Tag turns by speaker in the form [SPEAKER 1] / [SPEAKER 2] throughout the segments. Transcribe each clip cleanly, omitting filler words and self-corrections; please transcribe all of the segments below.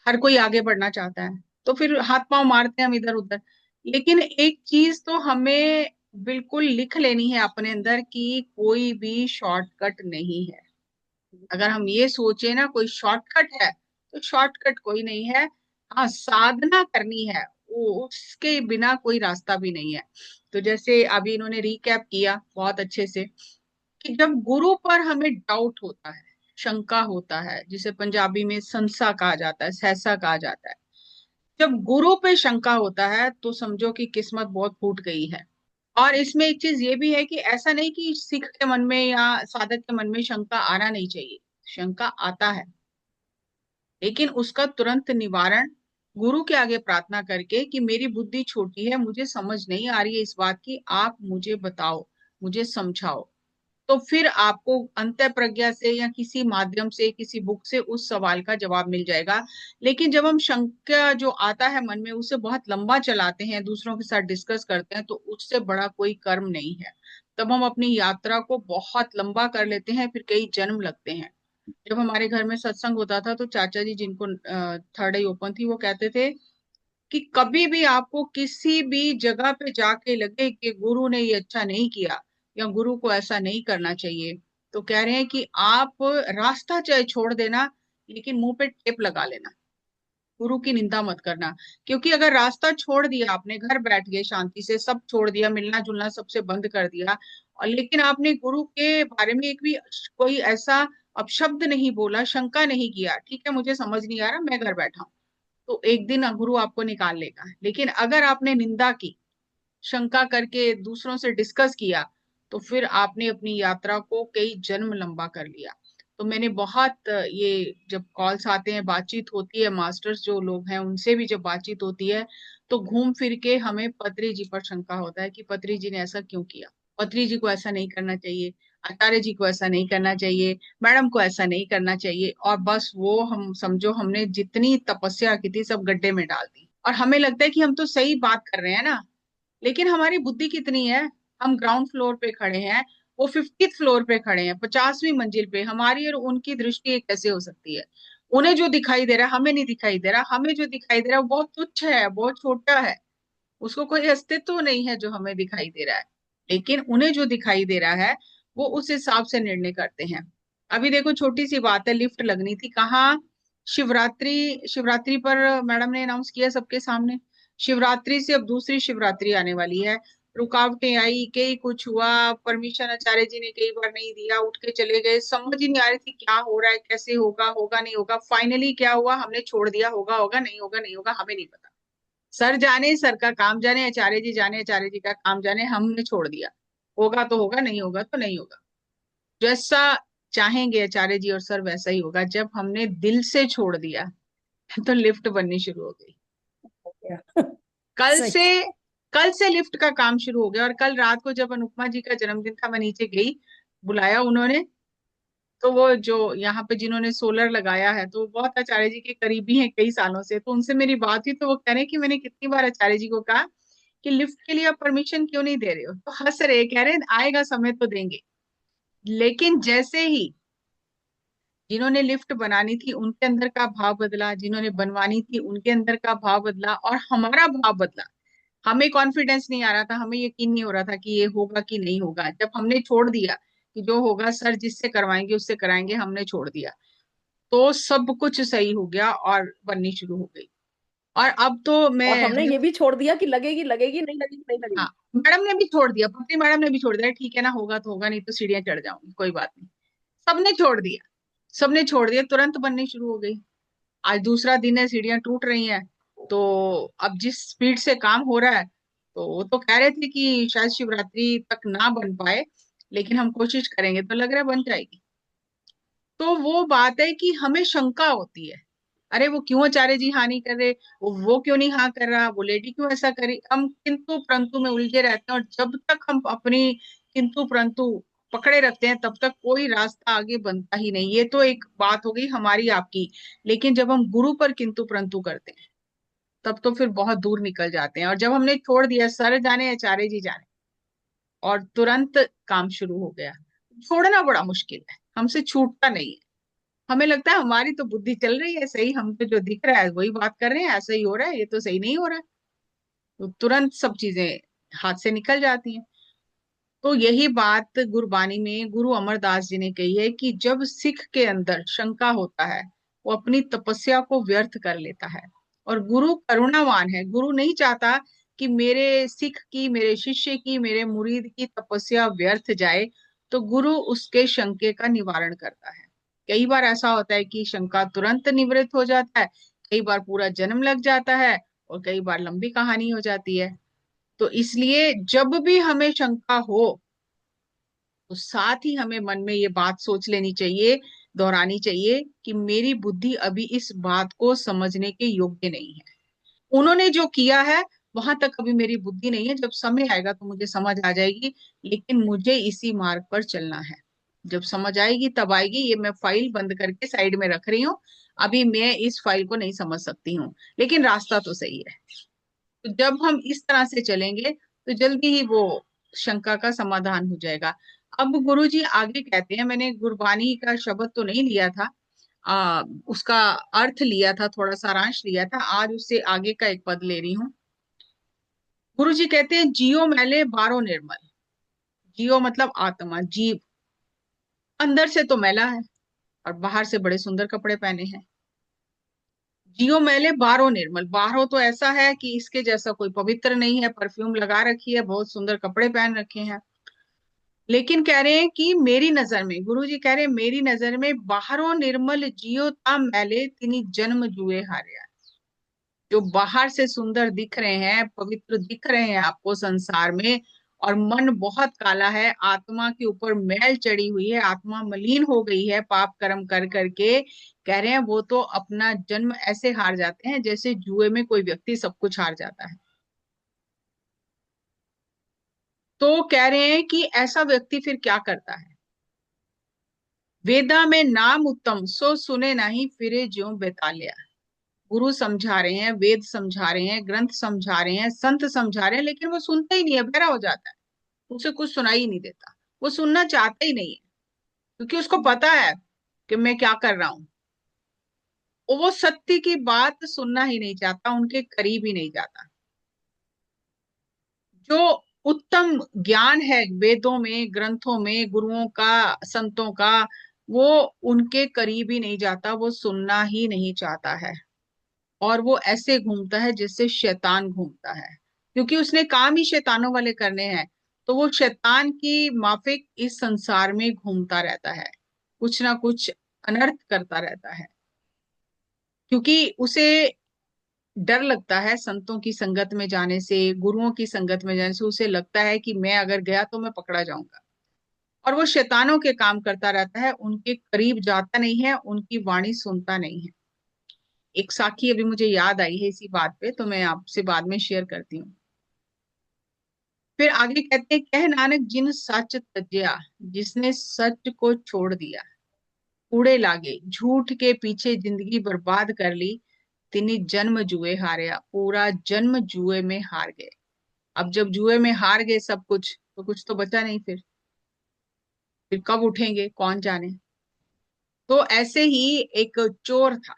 [SPEAKER 1] हर कोई आगे बढ़ना चाहता है, तो फिर हाथ पांव मारते हैं हम इधर उधर। लेकिन एक चीज तो हमें बिल्कुल लिख लेनी है अपने अंदर कि कोई भी शॉर्टकट नहीं है। अगर हम ये सोचे ना कोई शॉर्टकट है, तो शॉर्टकट कोई नहीं है। हाँ, साधना करनी है, वो उसके बिना कोई रास्ता भी नहीं है। तो जैसे अभी इन्होंने रिकैप किया बहुत अच्छे से कि जब गुरु पर हमें डाउट होता है, शंका होता है, जिसे पंजाबी में संशय कहा जाता है, सहसा कहा जाता है, जब गुरु पे शंका होता है तो समझो कि किस्मत बहुत फूट गई है। और इसमें एक चीज ये भी है कि ऐसा नहीं कि सिख के मन में या साधक के मन में शंका आना नहीं चाहिए, शंका आता है, लेकिन उसका तुरंत निवारण गुरु के आगे प्रार्थना करके कि मेरी बुद्धि छोटी है, मुझे समझ नहीं आ रही है इस बात की, आप मुझे बताओ, मुझे समझाओ। तो फिर आपको अंतः प्रज्ञा से या किसी माध्यम से, किसी बुक से उस सवाल का जवाब मिल जाएगा। लेकिन जब हम शंका जो आता है मन में उसे बहुत लंबा चलाते हैं, दूसरों के साथ डिस्कस करते हैं, तो उससे बड़ा कोई कर्म नहीं है। तब हम अपनी यात्रा को बहुत लंबा कर लेते हैं, फिर कई जन्म लगते हैं। जब हमारे घर में सत्संग होता था तो चाचा जी, जिनको थर्ड आई ओपन थी, वो कहते थे कि कभी भी आपको किसी भी जगह पे जाके लगे कि गुरु ने ये अच्छा नहीं किया या गुरु को ऐसा नहीं करना चाहिए, तो कह रहे हैं कि आप रास्ता चाहे छोड़ देना, लेकिन मुंह पे टेप लगा लेना, गुरु की निंदा मत करना। क्योंकि अगर रास्ता छोड़ दिया, आपने घर बैठ गए शांति से, सब छोड़ दिया, मिलना जुलना सबसे बंद कर दिया, और लेकिन आपने गुरु के बारे में एक भी कोई ऐसा अपशब्द नहीं बोला, शंका नहीं किया, ठीक है मुझे समझ नहीं आ रहा, मैं घर बैठा हूं, तो एक दिन गुरु आपको निकाल लेगा। लेकिन अगर आपने निंदा की, शंका करके दूसरों से डिस्कस किया, तो फिर आपने अपनी यात्रा को कई जन्म लंबा कर लिया। तो मैंने बहुत ये जब कॉल्स आते हैं, बातचीत होती है, मास्टर्स जो लोग हैं उनसे भी जब बातचीत होती है, तो घूम फिर के हमें पत्री जी पर शंका होता है कि पत्री जी ने ऐसा क्यों किया, पत्री जी को ऐसा नहीं करना चाहिए, आचार्य जी को ऐसा नहीं करना चाहिए, मैडम को ऐसा नहीं करना चाहिए, और बस वो हम समझो हमने जितनी तपस्या की थी सब गड्ढे में डाल दी। और हमें लगता है कि हम तो सही बात कर रहे हैं ना, लेकिन हमारी बुद्धि कितनी है, हम ग्राउंड फ्लोर पे खड़े हैं, वो 50th फ्लोर पे खड़े हैं, 50वीं मंजिल पे। हमारी और उनकी दृष्टि एक कैसे हो सकती है? उन्हें जो दिखाई दे रहा है हमें नहीं दिखाई दे रहा, हमें जो दिखाई दे रहा है वो बहुत तुच्छ है, बहुत छोटा है, उसको कोई अस्तित्व नहीं है जो हमें दिखाई दे रहा है। लेकिन उन्हें जो दिखाई दे रहा है वो उस हिसाब से निर्णय करते हैं। अभी देखो छोटी सी बात है, लिफ्ट लगनी थी कहाँ, शिवरात्रि, शिवरात्रि पर मैडम ने अनाउंस किया सबके सामने, शिवरात्रि से अब दूसरी शिवरात्रि आने वाली है, रुकावटें आई, कई कुछ हुआ, परमिशन आचार्य जी ने कई बार नहीं दिया, उठ के चले गए, समझ ही नहीं आ रही थी क्या हो रहा है, कैसे होगा, होगा नहीं होगा, फाइनली क्या हुआ, हमने छोड़ दिया, होगा होगा, नहीं होगा नहीं होगा, हमें नहीं पता, सर जाने, सर का काम जाने, आचार्य जी जाने, आचार्य जी का काम जाने, हमने छोड़ दिया, होगा तो होगा, नहीं होगा तो नहीं होगा, जैसा चाहेंगे आचार्य जी और सर वैसा ही होगा। जब हमने दिल से छोड़ दिया तो लिफ्ट बननी शुरू हो गई।
[SPEAKER 2] गया।
[SPEAKER 1] कल
[SPEAKER 2] सही।
[SPEAKER 1] से कल से लिफ्ट का काम शुरू हो गया। और कल रात को जब अनुपमा जी का जन्मदिन था, मैं नीचे गई, बुलाया उन्होंने, तो वो जो यहाँ पे जिन्होंने सोलर लगाया है, तो वो बहुत आचार्य जी के करीबी हैं कई सालों से, तो उनसे मेरी बात हुई, तो वो कह रहे हैं कि मैंने कितनी बार आचार्य जी को कहा कि लिफ्ट के लिए आप परमिशन क्यों नहीं दे रहे हो, तो हंस रहे, कह रहे आएगा समय तो देंगे। लेकिन जैसे ही जिन्होंने लिफ्ट बनानी थी उनके अंदर का भाव बदला, जिन्होंने बनवानी थी उनके अंदर का भाव बदला, और हमारा भाव बदला, हमें कॉन्फिडेंस नहीं आ रहा था, हमें यकीन नहीं हो रहा था कि ये होगा कि नहीं होगा, जब हमने छोड़ दिया कि जो होगा सर जिससे करवाएंगे उससे कराएंगे, हमने छोड़ दिया, तो सब कुछ सही हो गया और बननी शुरू हो गई। और अब तो
[SPEAKER 2] और
[SPEAKER 1] मैं
[SPEAKER 2] हमने ये भी छोड़ दिया कि लगेगी लगेगी, नहीं लगेगी नहीं
[SPEAKER 1] हाँ,
[SPEAKER 2] लगेगी।
[SPEAKER 1] मैडम ने भी छोड़ दिया, पत्नी मैडम ने भी छोड़ दिया, ठीक है ना, होगा तो होगा, नहीं तो सीढ़ियां चढ़ जाऊंगी, कोई बात नहीं, सबने छोड़ दिया, सबने छोड़ दिया, तुरंत बननी शुरू हो गई। आज दूसरा दिन है, सीढ़ियां टूट रही हैं, तो अब जिस स्पीड से काम हो रहा है, तो वो तो कह रहे थे कि शायद शिवरात्रि तक ना बन पाए, लेकिन हम कोशिश करेंगे, तो लग रहा है बन जाएगी। तो वो बात है कि हमें शंका होती है, अरे वो क्यों आचार्य जी हाँ नहीं कर रहे, वो क्यों नहीं हाँ कर रहा, वो लेडी क्यों ऐसा करी, हम किंतु परंतु में उलझे रहते हैं, और जब तक हम अपनी किंतु परंतु पकड़े रखते हैं तब तक कोई रास्ता आगे बनता ही नहीं। ये तो एक बात हो गई हमारी आपकी, लेकिन जब हम गुरु पर किंतु परंतु करते हैं तब तो फिर बहुत दूर निकल जाते हैं। और जब हमने छोड़ दिया, सर जाने आचार्य जी जाने, और तुरंत काम शुरू हो गया। छोड़ना बड़ा मुश्किल है, हमसे छूटता नहीं है। हमें लगता है हमारी तो बुद्धि चल रही है सही, हमको जो दिख रहा है वही बात कर रहे हैं, ऐसा ही हो रहा है, ये तो सही नहीं हो रहा है। तो तुरंत सब चीजें हाथ से निकल जाती हैं। तो यही बात गुरबानी में गुरु अमरदास जी ने कही है कि जब सिख के अंदर शंका होता है, वो अपनी तपस्या को व्यर्थ कर लेता है। और गुरु करुणावान है, गुरु नहीं चाहता कि मेरे सिख की, मेरे शिष्य की, मेरे मुरीद की तपस्या व्यर्थ जाए। तो गुरु उसके शंके का निवारण करता है। कई बार ऐसा होता है कि शंका तुरंत निवृत्त हो जाता है, कई बार पूरा जन्म लग जाता है, और कई बार लंबी कहानी हो जाती है। तो इसलिए जब भी हमें शंका हो, तो साथ ही हमें मन में ये बात सोच लेनी चाहिए, दोहरानी चाहिए कि मेरी बुद्धि अभी इस बात को समझने के योग्य नहीं है। उन्होंने जो किया है वहां तक अभी मेरी बुद्धि नहीं है, जब समय आएगा तो मुझे समझ आ जाएगी। लेकिन मुझे इसी मार्ग पर चलना है, जब समझ आएगी तब आएगी। ये मैं फाइल बंद करके साइड में रख रही हूँ, अभी मैं इस फाइल को नहीं समझ सकती हूँ, लेकिन रास्ता तो सही है। तो जब हम इस तरह से चलेंगे तो जल्दी ही वो शंका का समाधान हो जाएगा। अब गुरु जी आगे कहते हैं, मैंने गुरबानी का शब्द तो नहीं लिया था, उसका अर्थ लिया था, थोड़ा सारांश लिया था, आज उससे आगे का एक पद ले रही हूँ। गुरु जी कहते हैं, जियो मैले बारो निर्मल। जियो मतलब आत्मा, जीव अंदर से तो मैला है और बाहर से बड़े सुंदर कपड़े पहने हैं। जियो मैले बारो निर्मल, बाहरों तो ऐसा है कि इसके जैसा कोई पवित्र नहीं है, परफ्यूम लगा रखी है, बहुत सुंदर कपड़े पहन रखे हैं। लेकिन कह रहे हैं कि मेरी नजर में, गुरु जी कह रहे हैं, मेरी नजर में बाहरों निर्मल जियो ता मैले तिनी जन्म जुए हारिया। जो बाहर से सुंदर दिख रहे हैं, पवित्र दिख रहे हैं आपको संसार में, और मन बहुत काला है, आत्मा के ऊपर मैल चढ़ी हुई है, आत्मा मलिन हो गई है पाप कर्म कर करके, कह रहे हैं वो तो अपना जन्म ऐसे हार जाते हैं जैसे जुए में कोई व्यक्ति सब कुछ हार जाता है। तो कह रहे हैं कि ऐसा व्यक्ति फिर क्या करता है। वेदा में नाम उत्तम सो सुने नहीं फिरे ज्यों बेतालिया। गुरु समझा रहे हैं, वेद समझा रहे हैं, ग्रंथ समझा रहे हैं, संत समझा रहे हैं, लेकिन वो सुनता ही नहीं है, बहरा हो जाता है। उसे कुछ सुनाई ही नहीं देता, वो सुनना चाहता ही नहीं है, क्योंकि उसको पता है कि मैं क्या कर रहा हूं। वो सत्य की बात सुनना ही नहीं चाहता, उनके करीब ही नहीं जाता। जो उत्तम ज्ञान है वेदों में, ग्रंथों में, गुरुओं का, संतों का, वो उनके करीब ही नहीं जाता, वो सुनना ही नहीं चाहता है। और वो ऐसे घूमता है जैसे शैतान घूमता है, क्योंकि उसने काम ही शैतानों वाले करने हैं। तो वो शैतान की माफिक इस संसार में घूमता रहता है, कुछ ना कुछ अनर्थ करता रहता है, क्योंकि उसे डर लगता है संतों की संगत में जाने से, गुरुओं की संगत में जाने से। उसे लगता है कि मैं अगर गया तो मैं पकड़ा जाऊंगा, और वो शैतानों के काम करता रहता है, उनके करीब जाता नहीं है, उनकी वाणी सुनता नहीं है। एक साखी अभी मुझे याद आई है इसी बात पे, तो मैं आपसे बाद में शेयर करती हूँ। फिर आगे कहते हैं, कह नानक जिन सच तज्या, जिसने सच को छोड़ दिया, कूड़े लागे झूठ के पीछे जिंदगी बर्बाद कर ली, तिनी जन्म जुए हारया, पूरा जन्म जुए में हार गए। अब जब जुए में हार गए सब कुछ, तो कुछ तो बचा नहीं। फिर कब उठेंगे कौन जाने। तो ऐसे ही एक चोर था,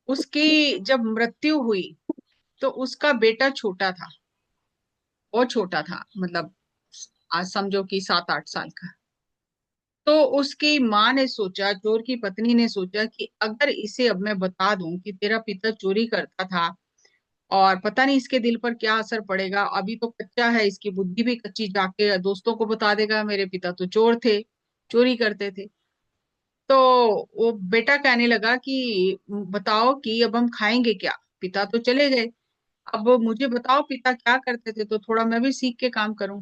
[SPEAKER 1] उसकी जब मृत्यु हुई तो उसका बेटा छोटा था, बहुत छोटा था, मतलब आज समझो कि 7-8 साल का। तो उसकी माँ ने सोचा, चोर की पत्नी ने सोचा कि अगर इसे अब मैं बता दूं कि तेरा पिता चोरी करता था, और पता नहीं इसके दिल पर क्या असर पड़ेगा, अभी तो कच्चा है, इसकी बुद्धि भी कच्ची, जाके दोस्तों को बता देगा मेरे पिता तो चोर थे, चोरी करते थे। तो वो बेटा कहने लगा कि बताओ कि अब हम खाएंगे क्या, पिता तो चले गए, अब मुझे बताओ पिता क्या करते थे, तो थोड़ा मैं भी सीख के काम करूं।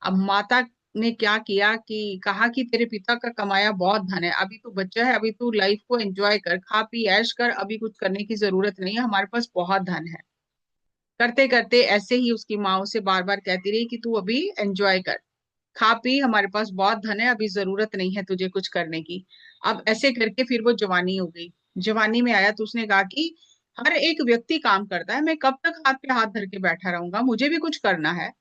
[SPEAKER 1] अब माता ने क्या किया कि कहा कि तेरे पिता का कमाया बहुत धन है, अभी तू बच्चा है, अभी तू लाइफ को एंजॉय कर, खा पी ऐश कर, अभी कुछ करने की जरूरत नहीं है, हमारे पास बहुत धन है। करते करते ऐसे ही उसकी माँ उसे बार बार कहती रही कि तू अभी एंजॉय कर, खा पी, हमारे पास बहुत धन है, अभी जरूरत नहीं है तुझे कुछ करने की। अब ऐसे करके फिर वो जवानी हो गई। जवानी में आया तो उसने कहा कि हर एक व्यक्ति काम करता है, मैं कब तक हाथ पे हाथ धर के बैठा रहूंगा, मुझे भी कुछ करना है,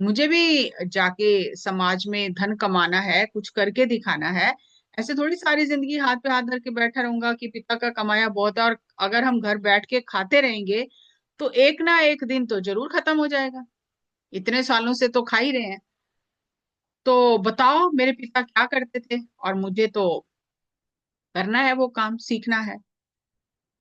[SPEAKER 1] मुझे भी जाके समाज में धन कमाना है, कुछ करके दिखाना है। ऐसे थोड़ी सारी जिंदगी हाथ पे हाथ धर के बैठा रहूंगा कि पिता का कमाया बहुत है, और अगर हम घर बैठ के खाते रहेंगे तो एक ना एक दिन तो जरूर खत्म हो जाएगा। इतने सालों से तो खा ही रहे हैं। तो बताओ मेरे पिता क्या करते थे, और मुझे तो करना है, वो काम सीखना है।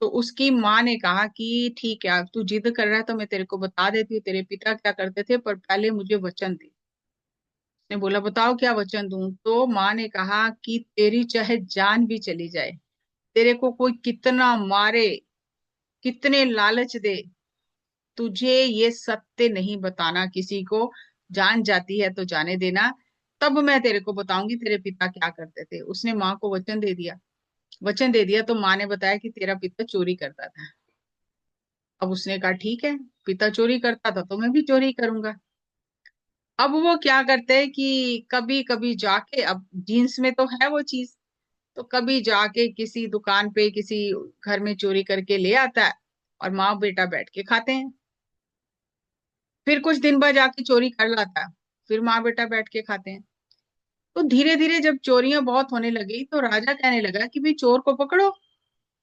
[SPEAKER 1] तो उसकी माँ ने कहा कि ठीक है, अब तू जिद कर रहा है तो मैं तेरे को बता देती हूँ तेरे पिता क्या करते थे, पर पहले मुझे वचन दे। उसने बोला बताओ क्या वचन दूं। तो माँ ने कहा कि तेरी चाहे जान भी चली जाए, तेरे को कोई कितना मारे, कितने लालच दे, तुझे ये सत्य नहीं बताना किसी को। जान जाती है तो जाने देना, तब मैं तेरे को बताऊंगी तेरे पिता क्या करते थे। उसने माँ को वचन दे दिया। वचन दे दिया तो माँ ने बताया कि तेरा पिता चोरी करता था। अब उसने कहा ठीक है, पिता चोरी करता था तो मैं भी चोरी करूंगा। अब वो क्या करते हैं कि कभी कभी जाके, अब जीन्स में तो है वो चीज, तो कभी जाके किसी दुकान पे किसी घर में चोरी करके ले आता है, और माँ बेटा बैठ के खाते हैं। फिर कुछ दिन बाद जाके चोरी कर लाता है, फिर माँ बेटा बैठ के खाते हैं। तो धीरे धीरे जब चोरियां बहुत होने लगी तो राजा कहने लगा कि भाई चोर को पकड़ो,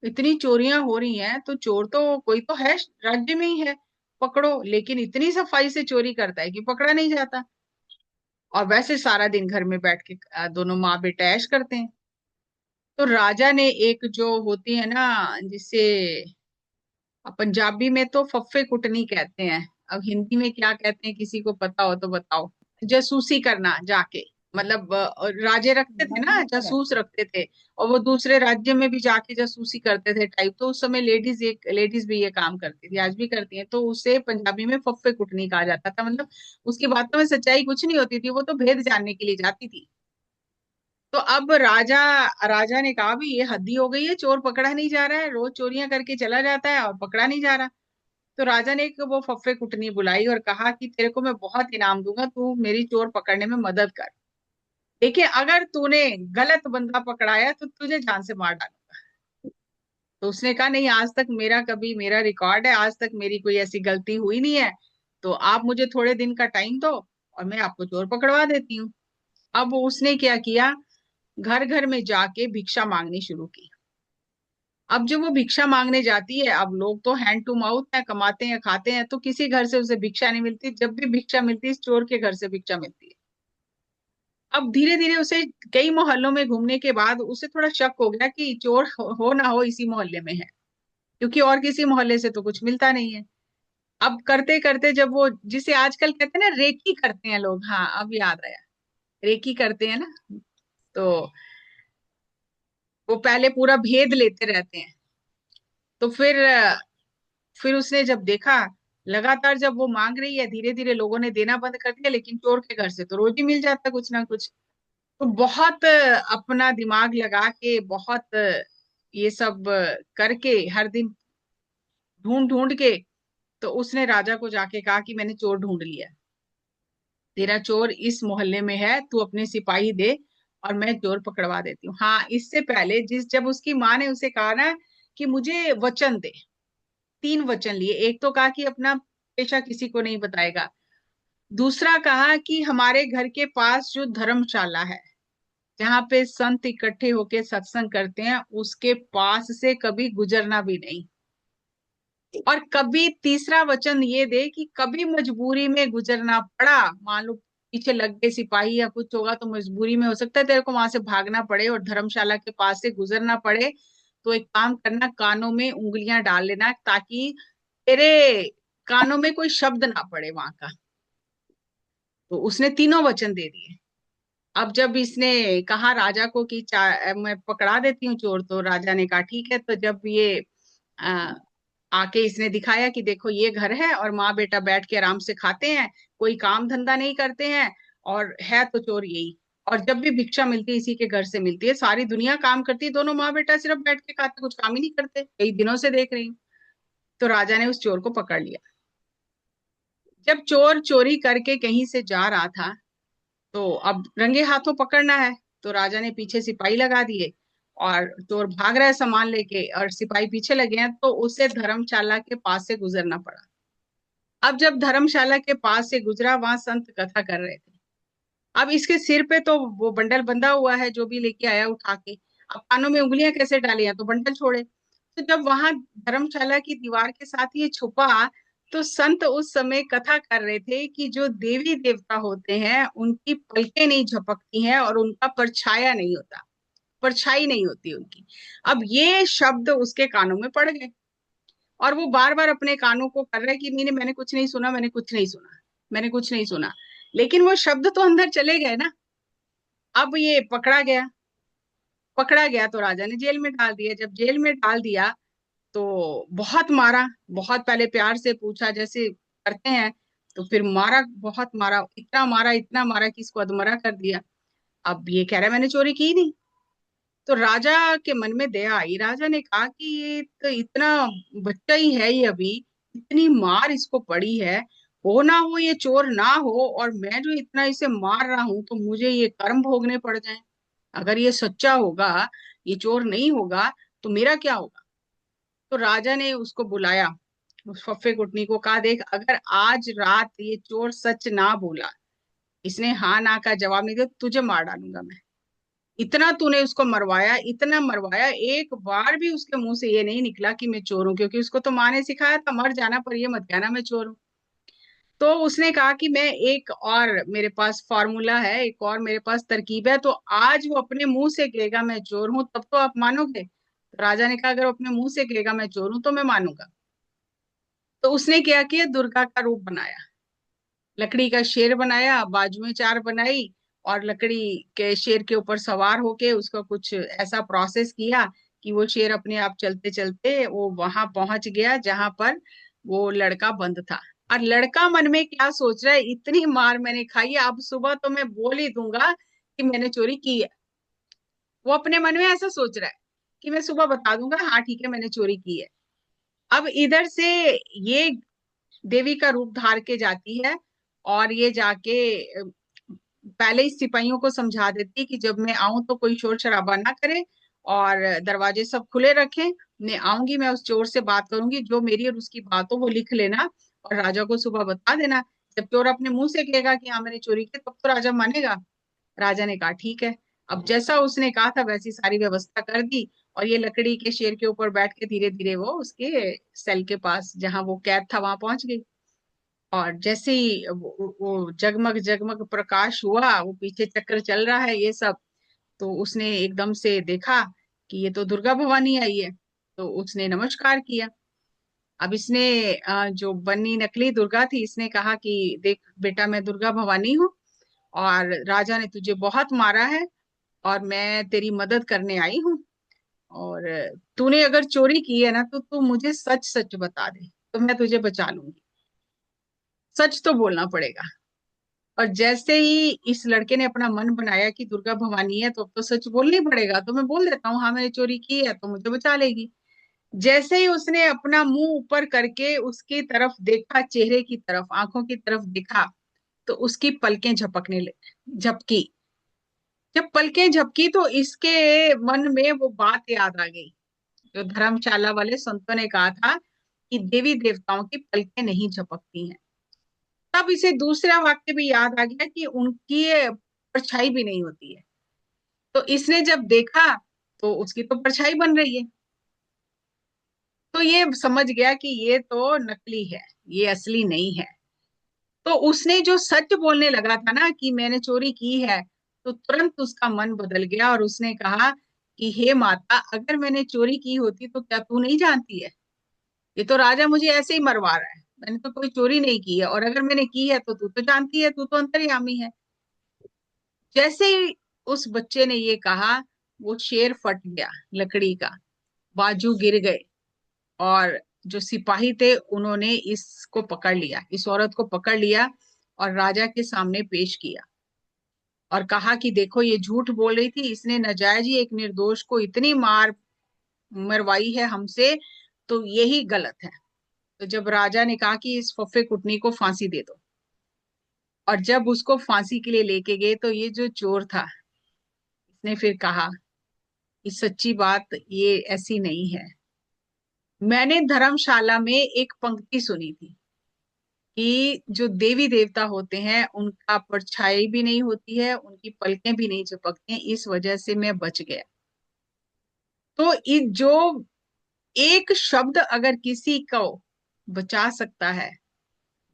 [SPEAKER 1] इतनी चोरियां हो रही हैं तो चोर तो कोई तो है राज्य में ही है, पकड़ो। लेकिन इतनी सफाई से चोरी करता है कि पकड़ा नहीं जाता, और वैसे सारा दिन घर में बैठ के दोनों माँ बेटा ऐश करते हैं। तो राजा ने एक जो होती है ना, जिसे पंजाबी में तो फफ्फे कुटनी कहते हैं, अब हिंदी में क्या कहते हैं किसी को पता हो तो बताओ। जासूसी करना जाके, मतलब राजे रखते थे ना, जासूस रखते थे, और वो दूसरे राज्य में भी जाके जासूसी करते थे टाइप। तो उस समय लेडीज भी ये काम करती थी, आज भी करती हैं। तो उसे पंजाबी में फफ्फे कुटनी कहा जाता था, मतलब उसकी बातों में सच्चाई कुछ नहीं होती थी, वो तो भेद जानने के लिए जाती थी। तो अब राजा राजा ने कहा भी ये हद्दी हो गई है, चोर पकड़ा नहीं जा रहा है, रोज चोरियां करके चला जाता है और पकड़ा नहीं जा रहा। तो राजा ने एक वो फफ्फे कुटनी बुलाई और कहा कि तेरे को मैं बहुत इनाम दूंगा, तू मेरी चोर पकड़ने में मदद कर। देखिए अगर तूने गलत बंदा पकड़ाया तो तुझे जान से मार डालूंगा। तो उसने कहा नहीं, आज तक मेरा कभी, मेरा रिकॉर्ड है, आज तक मेरी कोई ऐसी गलती हुई नहीं है। तो आप मुझे थोड़े दिन का टाइम दो और मैं आपको चोर पकड़वा देती हूँ। अब उसने क्या किया, घर घर में जाके भिक्षा मांगनी शुरू की। अब जब वो भिक्षा मांगने जाती है, अब लोग तो हैंड टू माउथ है, कमाते हैं खाते हैं, तो किसी घर से उसे भिक्षा नहीं मिलती। जब भी भिक्षा मिलती है, इस चोर के घर से भिक्षा मिलती है। अब धीरे धीरे उसे कई मोहल्लों में घूमने के बाद उसे थोड़ा शक हो गया कि चोर हो ना हो इसी मोहल्ले में है, क्योंकि और किसी मोहल्ले से तो कुछ मिलता नहीं है। अब करते करते जब वो, जिसे आजकल कहते हैं ना रेकी करते हैं लोग, हाँ अब याद आया, रेकी करते हैं ना, तो वो पहले पूरा भेद लेते रहते हैं। तो फिर उसने जब देखा, लगातार जब वो मांग रही है, धीरे धीरे लोगों ने देना बंद कर दिया, लेकिन चोर के घर से तो रोज ही मिल जाता कुछ ना कुछ। तो बहुत अपना दिमाग लगा के, बहुत ये सब करके, हर दिन ढूंढ ढूंढ के, तो उसने राजा को जाके कहा कि मैंने चोर ढूंढ लिया, तेरा चोर इस मोहल्ले में है, तू अपने सिपाही दे और मैं चोर पकड़वा देती हूँ। हाँ, इससे पहले जब उसकी माँ ने उसे कहा ना कि मुझे वचन दे, 3 वचन लिए। एक तो कहा कि अपना पेशा किसी को नहीं बताएगा, दूसरा कहा कि हमारे घर के पास जो धर्मशाला है, जहाँ पे संत इकट्ठे होके सत्संग करते हैं, उसके पास से कभी गुजरना भी नहीं। और कभी तीसरा वचन ये दे कि कभी मजबूरी में गुजरना पड़ा, मान लो पीछे लग गए सिपाही या कुछ होगा, तो मजबूरी में हो सकता है तेरे को वहां से भागना पड़े और धर्मशाला के पास से गुजरना पड़े, तो एक काम करना, कानों में उंगलियां डाल लेना ताकि तेरे कानों में कोई शब्द ना पड़े वहां का। तो उसने तीनों वचन दे दिए। अब जब इसने कहा राजा को कि मैं पकड़ा देती हूँ चोर, तो राजा ने कहा ठीक है। तो जब ये आ, आके इसने दिखाया कि देखो ये घर है और माँ बेटा बैठ के आराम से खाते हैं, कोई काम धंधा नहीं करते हैं, और है तो चोर यही। और जब भी भिक्षा मिलती है इसी के घर से मिलती है, सारी दुनिया काम करती है, दोनों माँ बेटा सिर्फ बैठ के खाते, कुछ काम ही नहीं करते, कई दिनों से देख रही हूँ। तो राजा ने उस चोर को पकड़ लिया। जब चोर चोरी करके कहीं से जा रहा था, तो अब रंगे हाथों पकड़ना है, तो राजा ने पीछे सिपाही लगा दिए, और चोर भाग रहा है सामान लेके और सिपाही पीछे लगे हैं, तो उसे धर्मशाला के पास से गुजरना पड़ा। अब जब धर्मशाला के पास से गुजरा, वहां संत कथा कर रहे थे, अब इसके सिर पे तो वो बंडल बंधा हुआ है जो भी लेके आया उठा के। अब कानों में उंगलियां कैसे डाली, या तो बंडल छोड़े। तो जब वहां धर्मशाला की दीवार के साथ ये छुपा, तो संत उस समय कथा कर रहे थे कि जो देवी देवता होते हैं उनकी पलकें नहीं झपकती हैं और उनका परछाया नहीं होता, परछाई नहीं होती उनकी। अब ये शब्द उसके कानों में पड़ गए, और वो बार बार अपने कानों को कर रहा है कि मैंने कुछ नहीं सुना, मैंने कुछ नहीं सुना, मैंने कुछ नहीं सुना। लेकिन वो शब्द तो अंदर चले गए ना। अब ये पकड़ा गया, पकड़ा गया तो राजा ने जेल में डाल दिया। जब जेल में डाल दिया तो बहुत मारा, बहुत पहले प्यार से पूछा जैसे करते हैं, तो फिर मारा, बहुत मारा, इतना मारा कि इसको अधमरा कर दिया। अब ये कह रहा है मैंने चोरी की नहीं। तो राजा के मन में दया आई, राजा ने कहा कि ये तो इतना बच्चा ही है ये अभी, इतनी मार इसको पड़ी है, हो ना हो ये चोर ना हो, और मैं जो इतना इसे मार रहा हूं तो मुझे ये कर्म भोगने पड़ जाए। अगर ये सच्चा होगा, ये चोर नहीं होगा, तो मेरा क्या होगा। तो राजा ने उसको बुलाया, उस फफ्फे कुटनी को, कहा देख अगर आज रात ये चोर सच ना बोला, इसने हाँ ना का जवाब नहीं दिया, तुझे मार डालूंगा मैं। इतना तूने उसको मरवाया, इतना मरवाया, एक बार भी उसके मुंह से ये नहीं निकला कि मैं चोर हूं, क्योंकि उसको तो माँ ने सिखाया था मर जाना पर ये मत कहना मैं चोर हूं। तो उसने कहा कि मैं एक और मेरे पास फॉर्मूला है, एक और मेरे पास तरकीब है, तो आज वो अपने मुंह से कहेगा मैं चोर हूं तब तो आप मानोगे। तो राजा ने कहा अगर वो अपने मुंह से कहेगा मैं चोर हूं तो मैं मानूंगा। तो उसने क्या किया, दुर्गा का रूप बनाया, लकड़ी का शेर बनाया, बाजुएं चार बनाई, और लकड़ी के शेर के ऊपर सवार होके उसका कुछ ऐसा प्रोसेस किया कि वो शेर अपने आप चलते चलते वो वहां पहुंच गया जहां पर वो लड़का बंद था। और लड़का मन में क्या सोच रहा है, इतनी मार मैंने खाई है, अब सुबह तो मैं बोल ही दूंगा कि मैंने चोरी की है। वो अपने मन में ऐसा सोच रहा है कि मैं सुबह बता दूंगा हाँ ठीक है मैंने चोरी की है। अब इधर से ये देवी का रूप धार के जाती है, और ये जाके पहले ही सिपाहियों को समझा देती है कि जब मैं आऊं तो कोई शोर शराबा ना करे, और दरवाजे सब खुले रखें। मैं आऊंगी, मैं उस चोर से बात करूंगी, जो मेरी और उसकी बात हो वो लिख लेना, और राजा को सुबह बता देना। जब चोर अपने मुंह से कहेगा कि हाँ मैंने चोरी की, तब तो राजा मानेगा। राजा ने कहा ठीक है। अब जैसा उसने कहा था वैसी सारी व्यवस्था कर दी, और ये लकड़ी के शेर के ऊपर बैठ के धीरे धीरे वो उसके सेल के पास जहां वो कैद था वहां पहुंच गई। और जैसे ही वो जगमग जगमग प्रकाश हुआ, वो पीछे चक्र चल रहा है ये सब, तो उसने एकदम से देखा कि ये तो दुर्गा भवानी आई है। तो उसने नमस्कार किया। अब इसने जो बनी नकली दुर्गा थी, इसने कहा कि देख बेटा मैं दुर्गा भवानी हूँ, और राजा ने तुझे बहुत मारा है, और मैं तेरी मदद करने आई हूँ। और तूने अगर चोरी की है ना तो तू मुझे सच सच बता दे, तो मैं तुझे बचा लूंगी। सच तो बोलना पड़ेगा। और जैसे ही इस लड़के ने अपना मन बनाया कि दुर्गा भवानी है तो अब तो सच बोलना ही पड़ेगा, तो मैं बोल देता हूँ हाँ मैंने चोरी की है तो मुझे बचा लेगी। जैसे ही उसने अपना मुंह ऊपर करके उसकी तरफ देखा, चेहरे की तरफ, आंखों की तरफ देखा, तो उसकी पलकें झपकी। जब पलकें झपकी तो इसके मन में वो बात याद आ गई जो धर्मशाला वाले संतों ने कहा था कि देवी देवताओं की पलकें नहीं झपकती हैं। तब इसे दूसरा वाक्य भी याद आ गया कि उनकी परछाई भी नहीं होती है। तो इसने जब देखा तो उसकी तो परछाई बन रही है। तो ये समझ गया कि ये तो नकली है, ये असली नहीं है। तो उसने जो सच बोलने लगा था ना कि मैंने चोरी की है, तो तुरंत उसका मन बदल गया, और उसने कहा कि हे माता, अगर मैंने चोरी की होती तो क्या तू नहीं जानती है। ये तो राजा मुझे ऐसे ही मरवा रहा है, मैंने तो कोई चोरी नहीं की है, और अगर मैंने की है तो तू तो जानती है, तू तो अंतर्यामी है। जैसे ही उस बच्चे ने ये कहा, वो शेर फट गया लकड़ी का, बाजू गिर गए, और जो सिपाही थे उन्होंने इसको पकड़ लिया, इस औरत को पकड़ लिया, और राजा के सामने पेश किया, और कहा कि देखो ये झूठ बोल रही थी, इसने नाजायज ही एक निर्दोष को इतनी मार मरवाई है हमसे, तो यही गलत है। तो जब राजा ने कहा कि इस फफे कुटनी को फांसी दे दो, और जब उसको फांसी के लिए लेके गए तो ये जो चोर था, इसने फिर कहा कि सच्ची बात ये ऐसी नहीं है। मैंने धर्मशाला में एक पंक्ति सुनी थी कि जो देवी देवता होते हैं उनका परछाई भी नहीं होती है, उनकी पलकें भी नहीं झपकती हैं, इस वजह से मैं बच गया। तो जो एक शब्द अगर किसी को बचा सकता है,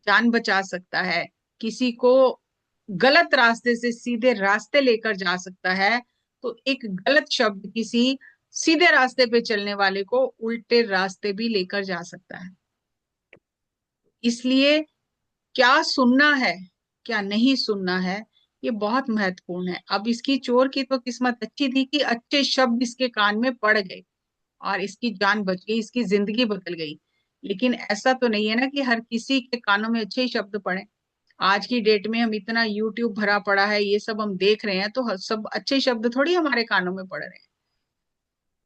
[SPEAKER 1] जान बचा सकता है, किसी को गलत रास्ते से सीधे रास्ते लेकर जा सकता है, तो एक गलत शब्द किसी सीधे रास्ते पे चलने वाले को उल्टे रास्ते भी लेकर जा सकता है। इसलिए क्या सुनना है, क्या नहीं सुनना है, ये बहुत महत्वपूर्ण है। अब इसकी चोर की तो किस्मत अच्छी थी कि अच्छे शब्द इसके कान में पड़ गए और इसकी जान बच गई, इसकी जिंदगी बदल गई। लेकिन ऐसा तो नहीं है ना कि हर किसी के कानों में अच्छे ही शब्द पड़े। आज की डेट में हम इतना यूट्यूब भरा पड़ा है, ये सब हम देख रहे हैं, तो सब अच्छे शब्द थोड़ी हमारे कानों में पड़ रहे हैं।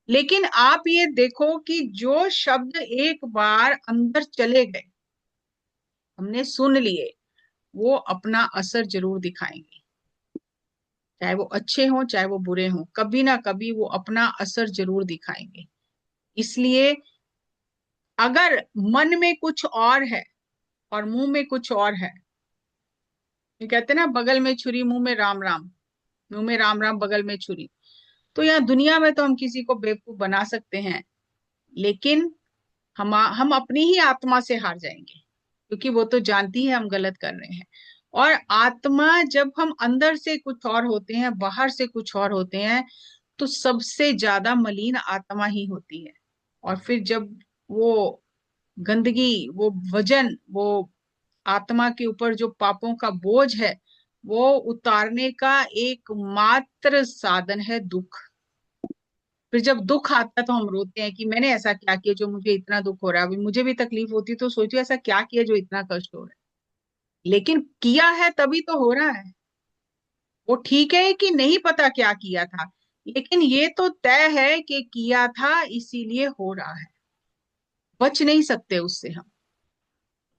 [SPEAKER 1] लेकिन आप ये देखो कि जो शब्द एक बार अंदर चले गए, हमने सुन लिए, वो अपना असर जरूर दिखाएंगे। चाहे वो अच्छे हों चाहे वो बुरे हों, कभी ना कभी वो अपना असर जरूर दिखाएंगे। इसलिए अगर मन में कुछ और है और मुंह में कुछ और है, ये कहते हैं ना, बगल में छुरी मुंह में राम राम, मुंह में राम राम बगल में छुरी। तो यहाँ दुनिया में तो हम किसी को बेवकूफ बना सकते हैं, लेकिन हम अपनी ही आत्मा से हार जाएंगे, क्योंकि वो तो जानती है हम गलत कर रहे हैं। और आत्मा, जब हम अंदर से कुछ और होते हैं बाहर से कुछ और होते हैं, तो सबसे ज्यादा मलिन आत्मा ही होती है। और फिर जब वो गंदगी, वो वजन, वो आत्मा के ऊपर जो पापों का बोझ है, वो उतारने का एकमात्र साधन है दुख। फिर जब दुख आता है तो हम रोते हैं कि मैंने ऐसा क्या किया जो मुझे इतना दुख हो रहा है। अभी मुझे भी तकलीफ होती है तो सोचो ऐसा क्या किया जो इतना कष्ट हो रहा है। लेकिन किया है तभी तो हो रहा है। वो ठीक है कि नहीं पता क्या किया था, लेकिन ये तो तय है कि किया था, इसीलिए हो रहा है। बच नहीं सकते उससे हम।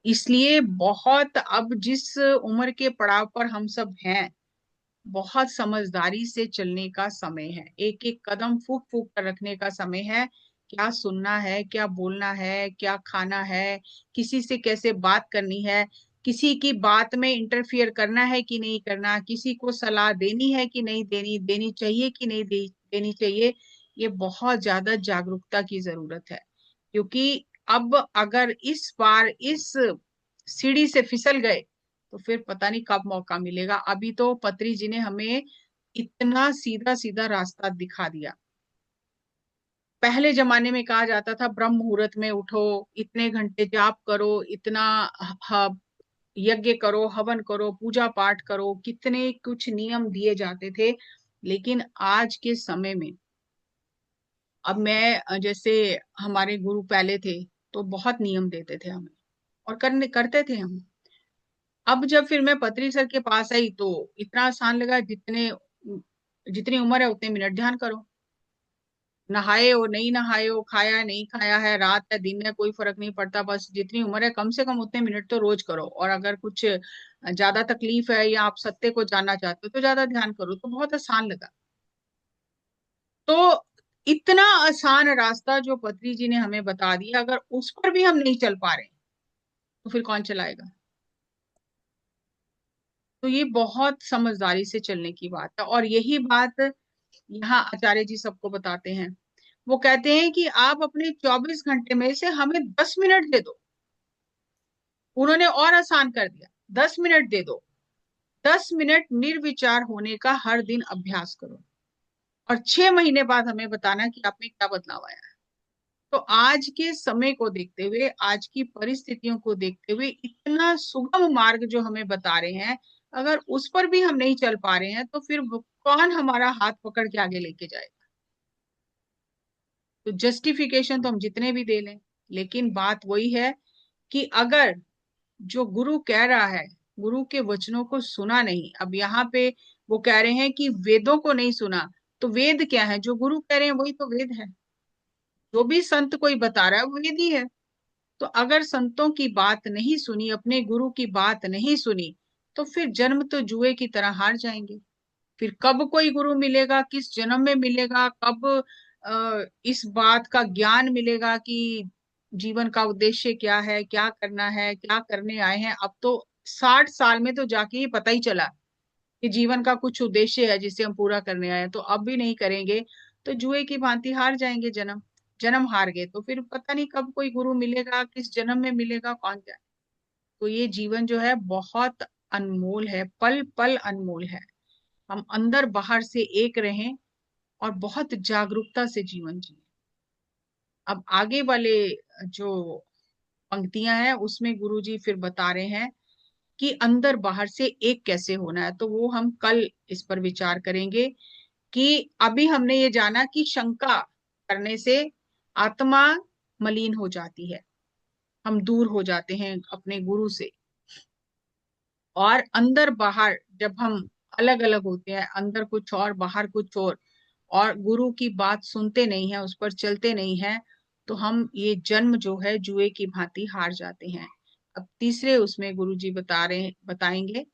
[SPEAKER 1] इसलिए बहुत, अब जिस उम्र के पड़ाव पर हम सब हैं, बहुत समझदारी से चलने का समय है। एक एक कदम फूक फूक कर रखने का समय है। क्या सुनना है, क्या बोलना है, क्या खाना है, किसी से कैसे बात करनी है, किसी की बात में इंटरफियर करना है कि नहीं करना, किसी को सलाह देनी है कि नहीं देनी, देनी चाहिए कि नहीं देनी चाहिए। ये बहुत ज्यादा जागरूकता की जरूरत है। क्योंकि अब अगर इस बार इस सीढ़ी से फिसल गए तो फिर पता नहीं कब मौका मिलेगा। अभी तो पत्री जी ने हमें इतना सीधा सीधा रास्ता दिखा दिया। पहले जमाने में कहा जाता था ब्रह्म मुहूर्त में उठो, इतने घंटे जाप करो, इतना यज्ञ करो, हवन करो, पूजा पाठ करो, कितने कुछ नियम दिए जाते थे। लेकिन आज के समय में, अब मैं जैसे हमारे गुरु पहले थे तो बहुत नियम देते थे हमें और करते थे हम। अब जब फिर मैं पत्री सर के पास आई तो इतना आसान लगा, जितनी उम्र है उतने मिनट ध्यान करो। नहाए हो नहीं नहाए हो, खाया है नहीं खाया है, रात है दिन है, कोई फर्क नहीं पड़ता, बस जितनी उम्र है कम से कम उतने मिनट तो रोज करो। और अगर कुछ ज्यादा तकलीफ है या आप सत्य को जानना चाहते हो तो ज्यादा ध्यान करो। तो बहुत आसान लगा। तो इतना आसान रास्ता जो पत्री जी ने हमें बता दिया, अगर उस पर भी हम नहीं चल पा रहे तो फिर कौन चलाएगा। तो ये बहुत समझदारी से चलने की बात है। और यही बात यहाँ आचार्य जी सबको बताते हैं। वो कहते हैं कि आप अपने 24 घंटे में से हमें 10 मिनट दे दो। उन्होंने और आसान कर दिया, 10 मिनट दे दो। 10 मिनट निर्विचार होने का हर दिन अभ्यास करो और 6 महीने बाद हमें बताना कि आप में क्या बदलाव आया है। तो आज के समय को देखते हुए, आज की परिस्थितियों को देखते हुए, इतना सुगम मार्ग जो हमें बता रहे हैं, अगर उस पर भी हम नहीं चल पा रहे हैं तो फिर कौन हमारा हाथ पकड़ के आगे लेके जाएगा। तो जस्टिफिकेशन तो हम जितने भी दे लें, लेकिन बात वही है कि अगर जो गुरु कह रहा है, गुरु के वचनों को सुना नहीं। अब यहाँ पे वो कह रहे हैं कि वेदों को नहीं सुना, तो वेद क्या है? जो गुरु कह रहे हैं वही तो वेद है। जो भी संत कोई बता रहा है वो वेद ही है। तो अगर संतों की बात नहीं सुनी, अपने गुरु की बात नहीं सुनी, तो फिर जन्म तो जुए की तरह हार जाएंगे। फिर कब कोई गुरु मिलेगा, किस जन्म में मिलेगा, कब इस बात का ज्ञान मिलेगा कि जीवन का उद्देश्य क्या है, क्या करना है, क्या करने आए हैं। अब तो 60 साल में तो जाके ही पता ही चला कि जीवन का कुछ उद्देश्य है जिसे हम पूरा करने आए हैं, तो अब भी नहीं करेंगे तो जुए की भांति हार जाएंगे। जन्म जन्म हार गए तो फिर पता नहीं कब कोई गुरु मिलेगा, किस जन्म में मिलेगा, कौन जाए। तो ये जीवन जो है बहुत अनमोल है, पल पल अनमोल है। हम अंदर बाहर से एक रहें और बहुत जागरूकता से जीवन जिए। अब आगे वाले जो पंक्तियां हैं उसमें गुरुजी फिर बता रहे हैं कि अंदर बाहर से एक कैसे होना है, तो वो हम कल इस पर विचार करेंगे। कि अभी हमने ये जाना कि शंका करने से आत्मा मलिन हो जाती है, हम दूर हो जाते हैं अपने गुरु से। और अंदर बाहर जब हम अलग अलग होते हैं, अंदर कुछ और बाहर कुछ और गुरु की बात सुनते नहीं है, उस पर चलते नहीं है, तो हम ये जन्म जो है जुए की भांति हार जाते हैं। अब तीसरे उसमें गुरु जी बताएंगे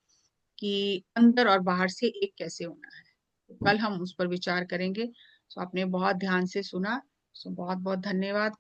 [SPEAKER 1] कि अंदर और बाहर से एक कैसे होना है। तो कल हम उस पर विचार करेंगे। तो आपने बहुत ध्यान से सुना, सो बहुत बहुत धन्यवाद।